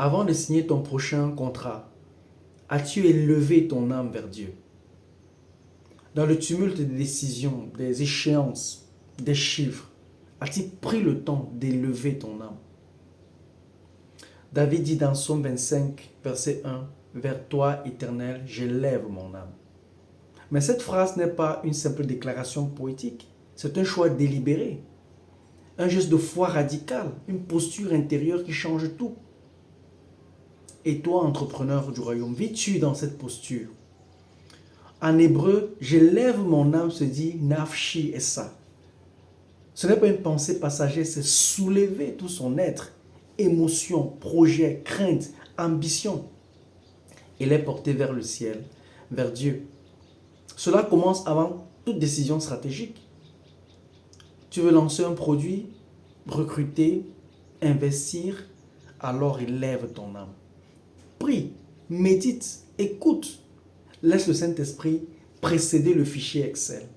Avant de signer ton prochain contrat, as-tu élevé ton âme vers Dieu? Dans le tumulte des décisions, des échéances, des chiffres, as-tu pris le temps d'élever ton âme? David dit dans Psaume 25, verset 1, vers toi, Éternel, j'élève mon âme. Mais cette phrase n'est pas une simple déclaration poétique, c'est un choix délibéré, un geste de foi radical, une posture intérieure qui change tout. Et toi, entrepreneur du royaume, vis-tu dans cette posture? En hébreu, j'élève mon âme se dit nafshi essa. Ce n'est pas une pensée passagère, c'est soulever tout son être, émotion, projet, crainte, ambition. Il est porté vers le ciel, vers Dieu. Cela commence avant toute décision stratégique. Tu veux lancer un produit, recruter, investir, alors élève ton âme. Prie, médite, écoute. Laisse le Saint-Esprit précéder le fichier Excel.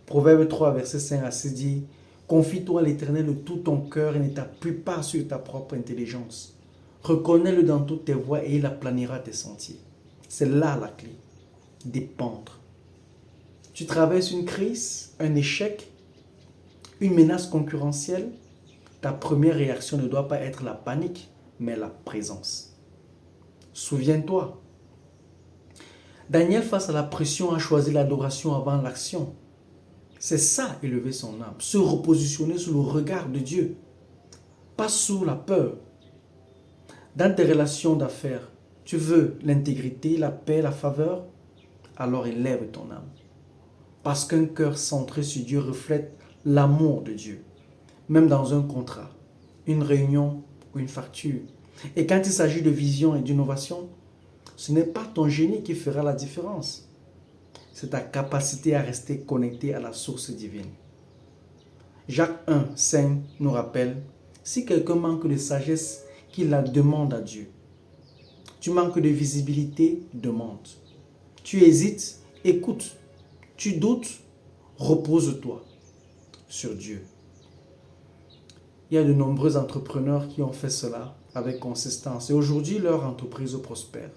Proverbe 3, verset 5 à 6 dit, confie-toi à l'Éternel de tout ton cœur et ne t'appuie pas sur ta propre intelligence. Reconnais-le dans toutes tes voies et il aplanira tes sentiers. C'est là la clé. Dépendre. Tu traverses une crise, un échec, une menace concurrentielle. Ta première réaction ne doit pas être la panique, mais la présence. Souviens-toi, Daniel, face à la pression, a choisi l'adoration avant l'action. C'est ça, élever son âme, se repositionner sous le regard de Dieu, pas sous la peur. Dans tes relations d'affaires, tu veux l'intégrité, la paix, la faveur, alors élève ton âme. Parce qu'un cœur centré sur Dieu reflète l'amour de Dieu, même dans un contrat, une réunion ou une facture. Et quand il s'agit de vision et d'innovation, ce n'est pas ton génie qui fera la différence. C'est ta capacité à rester connecté à la source divine. Jacques 1, 5 nous rappelle, si quelqu'un manque de sagesse, qu'il la demande à Dieu. Tu manques de visibilité, demande. Tu hésites, écoute. Tu doutes, repose-toi sur Dieu. Il y a de nombreux entrepreneurs qui ont fait cela avec consistance et aujourd'hui leur entreprise prospère.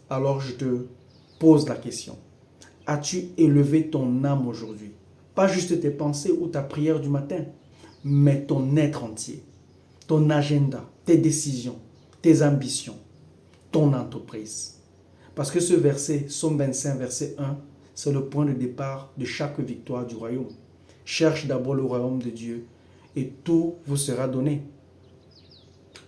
Alors je te pose la question. As-tu élevé ton âme aujourd'hui? Pas juste tes pensées ou ta prière du matin, mais ton être entier, ton agenda, tes décisions, tes ambitions, ton entreprise. Parce que ce verset, Psaume 25, verset 1, c'est le point de départ de chaque victoire du royaume. Cherche d'abord le royaume de Dieu et tout vous sera donné.